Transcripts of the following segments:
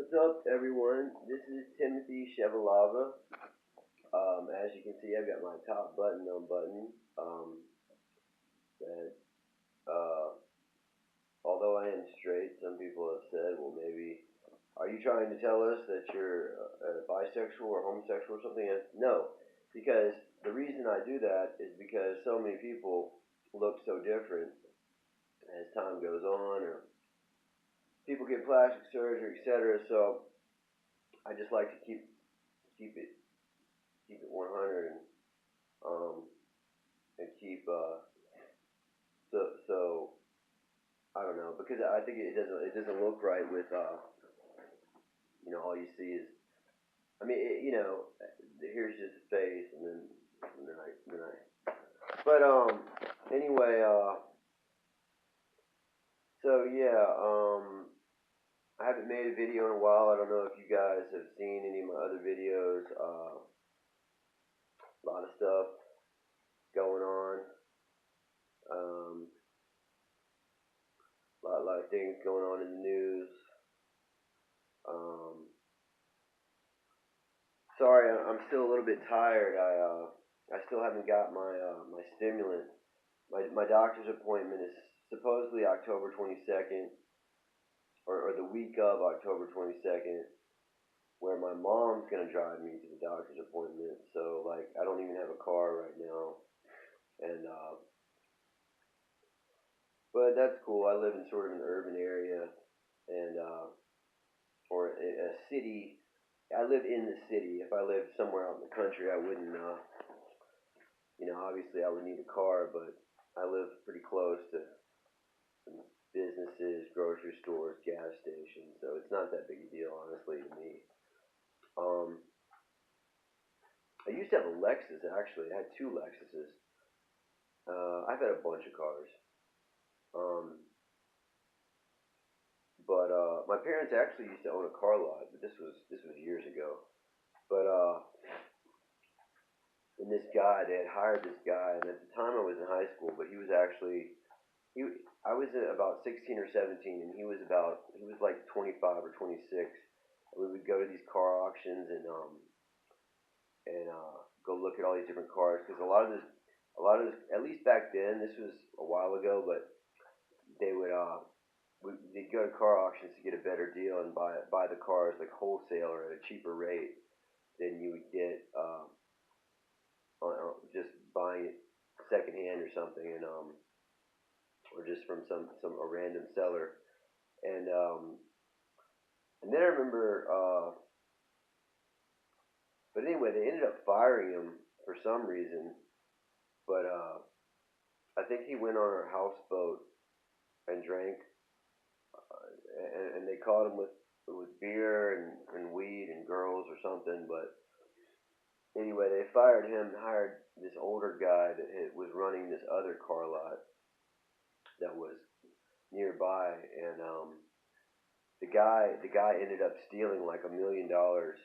What's up, everyone? This is Timothy Chevalava. As you can see, I've got my top button unbuttoned. That, although I am straight, some people have said, well, maybe, are you trying to tell us that you're bisexual or homosexual or something? No, because the reason I do that is because so many people look so different as time goes on, or people get plastic surgery, etc. So I just like to keep it keep it 100 um, and keep so I don't know, because I think it doesn't look right with all you see is, I mean, here's just a face, and then I but anyway, so yeah, I haven't made a video in a while. I don't know if you guys have seen any of my other videos. A lot of stuff going on. Um, lot of things going on in the news. Um, Sorry, I'm still a little bit tired. I still haven't got my stimulant. My doctor's appointment is supposedly October 22nd, or the week of October 22nd, where my mom's gonna drive me to the doctor's appointment. So like, I don't even have a car right now, and but that's cool. I live in sort of an urban area, and or a city. I live in the city. If I lived somewhere out in the country, I wouldn't. Obviously I would need a car, but I live pretty close to some businesses, grocery stores, gas stations, so it's not that big a deal, honestly, to me. Um, I used to have a Lexus, actually. I had two Lexuses. I've had a bunch of cars. Um, but my parents actually used to own a car lot, but this was years ago. But and this guy, they had hired this guy, and at the time I was in high school, but he was actually he I was about 16 or 17, and he was like 25 or 26. And we would go to these car auctions and go look at all these different cars, because a lot of this, at least back then, this was a while ago, but they would they'd go to car auctions to get a better deal and buy the cars like wholesale or at a cheaper rate than you would get just buying it secondhand or something, and or just from some a random seller. And then I remember, but anyway, they ended up firing him for some reason. But I think he went on our houseboat and drank, and they caught him with beer and weed and girls or something. But anyway, they fired him, hired this older guy that was running this other car lot that was nearby, and the guy ended up stealing like $1 million, or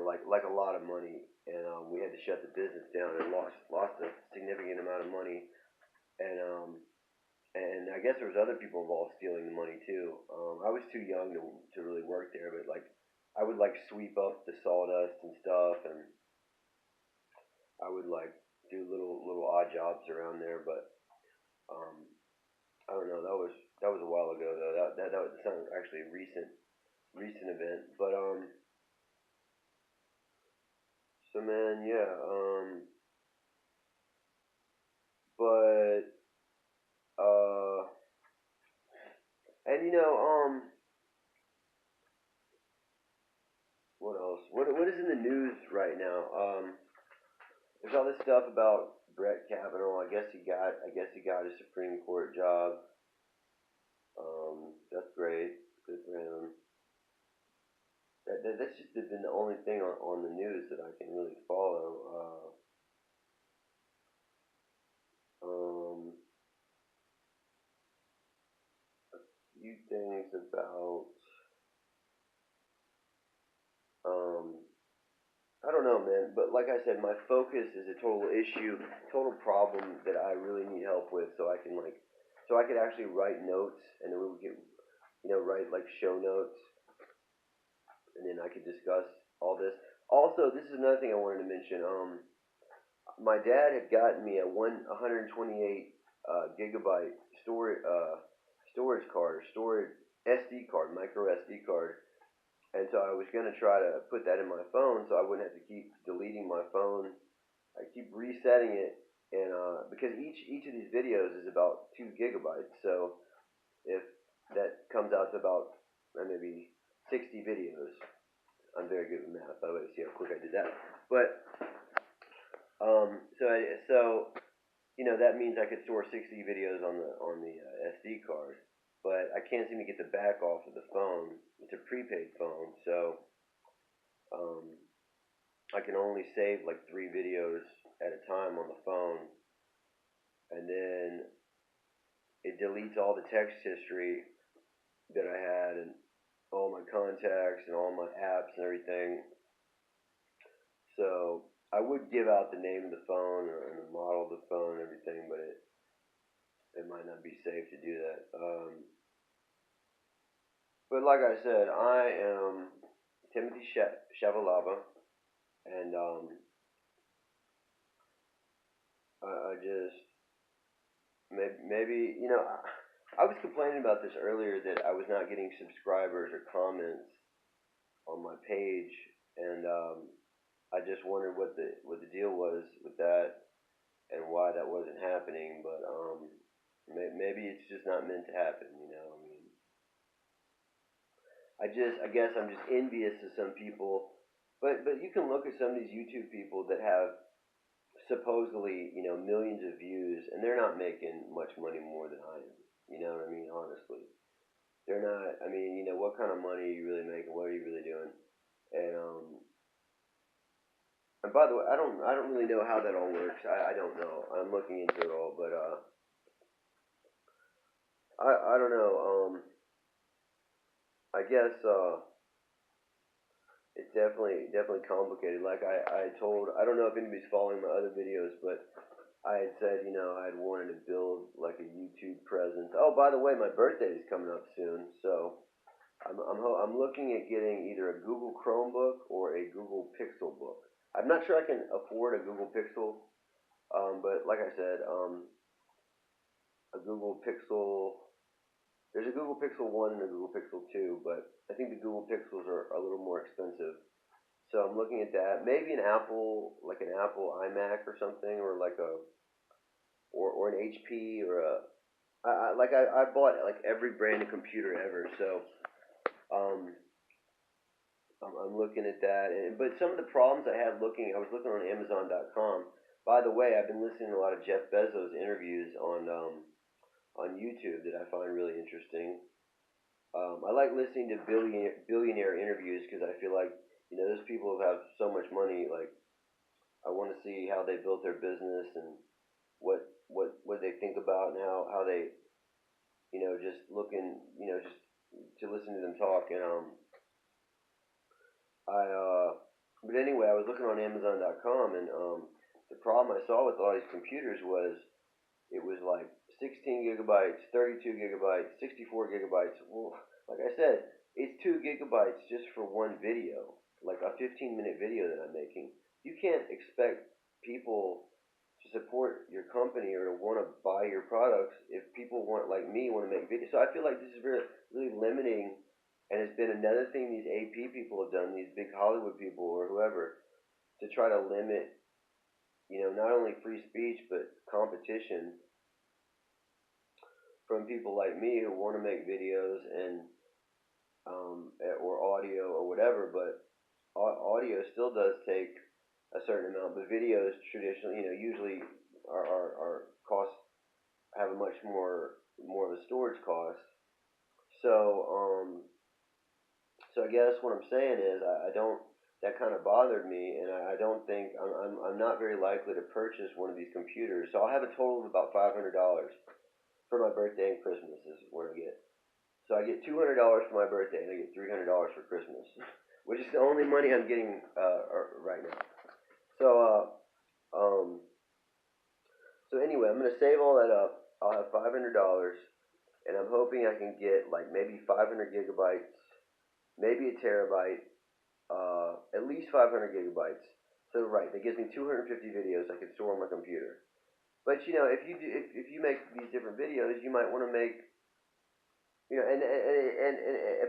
like a lot of money, and we had to shut the business down and lost a significant amount of money, and I guess there was other people involved stealing the money too. I was too young to really work there, but like I would like sweep up the sawdust and stuff, and I would like do little odd jobs around there, but um, I don't know. That was a while ago though. That was sounds actually a recent event, but so man, yeah, but uh, and what else? What is in the news right now? There's all this stuff about Brett Kavanaugh. I guess he got a Supreme Court job. That's great. Good for him. That's just been the only thing on the news that I can really follow. A few things about um, I don't know, man. But like I said, my focus is a total issue, total problem that I really need help with, so I could actually write notes, and then we would get, write like show notes, and then I could discuss all this. Also, this is another thing I wanted to mention. My dad had gotten me a 128 gigabyte storage card, storage SD card, micro SD card, and so I was gonna try to put that in my phone, so I wouldn't have to keep deleting my phone. I keep resetting it, and because each of these videos is about 2 gigabytes, so if that comes out to about maybe 60 videos. I'm very good with math, by the way. See how quick I did that. But so that means I could store 60 videos on the SD card, but I can't seem to get the back off of the phone. It's a prepaid phone, so um, I can only save like 3 videos at a time on the phone, and then it deletes all the text history that I had and all my contacts and all my apps and everything. So I would give out the name of the phone and the model of the phone and everything, but it might not be safe to do that. But like I said, I am Timothy Shavalava, and I just maybe I was complaining about this earlier that I was not getting subscribers or comments on my page, and I just wondered what the deal was with that and why that wasn't happening. But maybe it's just not meant to happen. I mean, I guess I'm just envious of some people. But you can look at some of these YouTube people that have supposedly millions of views, and they're not making much money more than I am. You know what I mean? Honestly, they're not. I mean, what kind of money are you really making? What are you really doing? And by the way, I don't really know how that all works. I don't know. I'm looking into it all, but I don't know. I guess it's definitely complicated. Like I told, I don't know if anybody's following my other videos, but I had said I'd wanted to build like a YouTube presence. Oh, by the way, my birthday is coming up soon, so I'm looking at getting either a Google Chromebook or a Google Pixel book. I'm not sure I can afford a Google Pixel, but like I said, a Google Pixel. There's a Google Pixel 1 and a Google Pixel 2, but I think the Google Pixels are a little more expensive. So I'm looking at that. Maybe an Apple, like an Apple iMac or something, or like or an HP or I bought like every brand of computer ever. So um, I'm looking at that. But some of the problems I was looking on Amazon.com. By the way, I've been listening to a lot of Jeff Bezos interviews on YouTube that I find really interesting. I like listening to billionaire interviews because I feel like those people have so much money. Like I want to see how they built their business and what they think about and how they just looking just to listen to them talk. And I but anyway, I was looking on Amazon.com, and the problem I saw with all these computers was it was like 16 gigabytes, 32 gigabytes, 64 gigabytes. Well, like I said, it's 2 gigabytes just for one video, like a 15-minute video that I'm making. You can't expect people to support your company or to want to buy your products if people like me want to make videos. So I feel like this is really limiting, and it's been another thing these AP people have done, these big Hollywood people or whoever, to try to limit, not only free speech but competition from people like me who want to make videos and or audio or whatever. But audio still does take a certain amount, but videos traditionally, usually are cost have a much more of a storage cost. So I guess what I'm saying is I don't. That kind of bothered me, and I don't think I'm not very likely to purchase one of these computers. So I'll have a total of about $500 for my birthday and Christmas is what I get. So I get $200 for my birthday, and I get $300 for Christmas, which is the only money I'm getting right now. So so anyway, I'm gonna save all that up. I'll have $500, and I'm hoping I can get like maybe 500 gigabytes, maybe a terabyte, at least 500 gigabytes. So right, that gives me 250 videos I can store on my computer. But you know, if you make these different videos, you might want to make, you know, and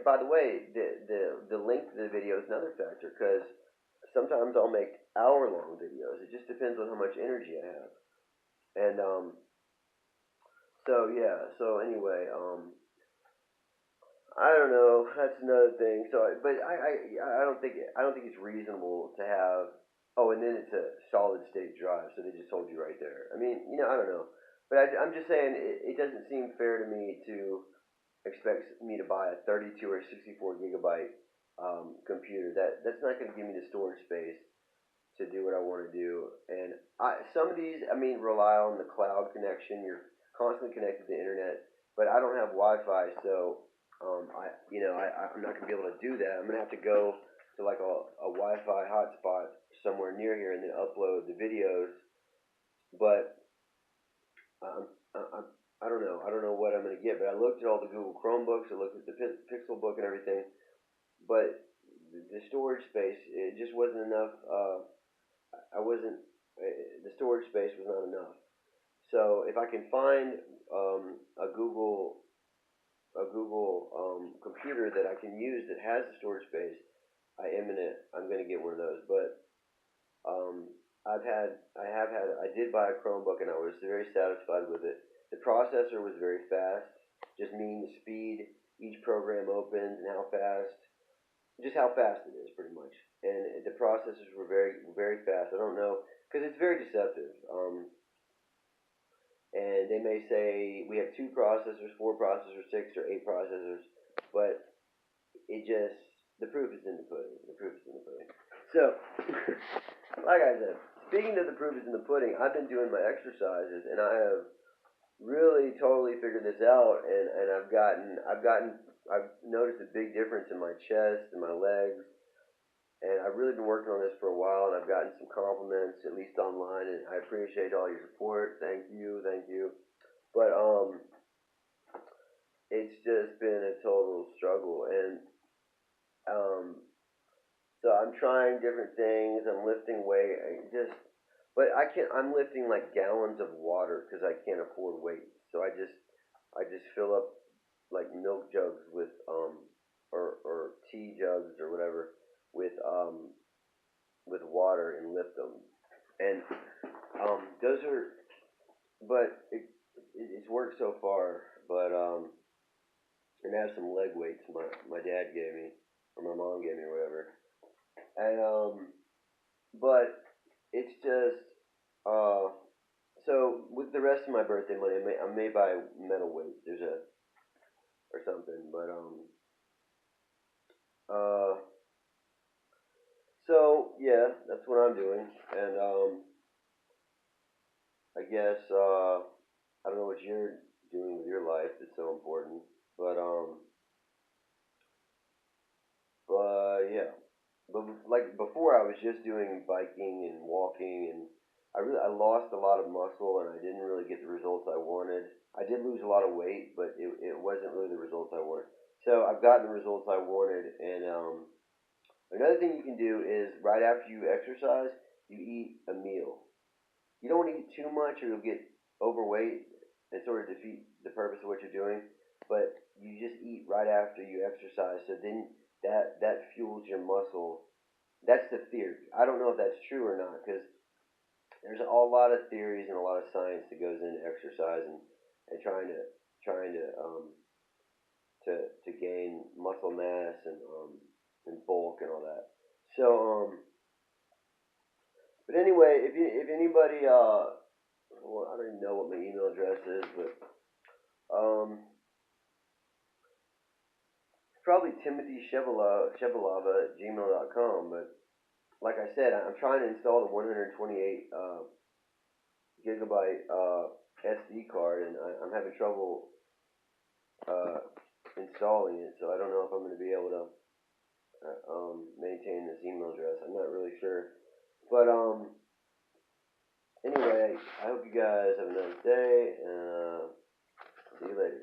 by the way, the length of the video is another factor, because sometimes I'll make hour-long videos. It just depends on how much energy I have. And so yeah, so anyway, I don't know. That's another thing. So, but I don't think it's reasonable to have. Oh, and then it's a solid state drive, so they just told you right there. I mean, you know, I don't know, but I'm just saying it doesn't seem fair to me to expect me to buy a 32 or 64 gigabyte computer. That's not going to give me the storage space to do what I want to do. And some of these, I mean, rely on the cloud connection. You're constantly connected to the internet, but I don't have Wi-Fi, so I'm not gonna be able to do that. I'm gonna have to go to like a Wi-Fi hotspot somewhere near here and then upload the videos. But I don't know. I don't know what I'm gonna get. But I looked at all the Google Chromebooks. I looked at the Pixel Book and everything. But the storage space, it just wasn't enough. I wasn't. The storage space was not enough. So if I can find a Google computer that I can use that has the storage space, I'm gonna get one of those. But um, I did buy a Chromebook and I was very satisfied with it. The processor was very fast, just meaning the speed each program opens and just how fast it is, pretty much. And the processors were very, very fast. I don't know, because it's very deceptive. And they may say we have 2 processors, 4 processors, 6 or 8 processors, but the proof is in the pudding. The proof is in the pudding. So, like I said, speaking of the proof is in the pudding, I've been doing my exercises, and I have really totally figured this out, and I've noticed a big difference in my chest and my legs, and I've really been working on this for a while, and I've gotten some compliments, at least online, and I appreciate all your support. Thank you, thank you. But it's just been a total struggle, and um, so I'm trying different things. I'm lifting weight. But I can't. I'm lifting like gallons of water because I can't afford weights. So I just fill up like milk jugs with or tea jugs or whatever with water and lift them. And those are, but it's worked so far. But and I have some leg weights my dad gave me or my mom gave me or whatever. And but it's just so with the rest of my birthday money, I may buy metal weights. There's a or something, but uh so yeah, that's what I'm doing, and I guess I don't know what you're doing with your life that's so important, but yeah, but like before, I was just doing biking and walking, and I lost a lot of muscle, and I didn't really get the results I wanted. I did lose a lot of weight, but it wasn't really the results I wanted. So I've gotten the results I wanted, and another thing you can do is right after you exercise, you eat a meal. You don't want to eat too much, or you'll get overweight and sort of defeat the purpose of what you're doing. But you just eat right after you exercise, so then that fuels your muscle. That's the theory. I don't know if that's true or not, because there's a lot of theories and a lot of science that goes into exercise and trying to gain muscle mass and bulk and all that. So but anyway, if anybody well, I don't even know what my email address is, but probably Timothy Chevalava at gmail.com. But like I said, I'm trying to install the 128 gigabyte SD card, and I'm having trouble installing it. So I don't know if I'm going to be able to maintain this email address. I'm not really sure. But anyway, I hope you guys have a nice day, and see you later.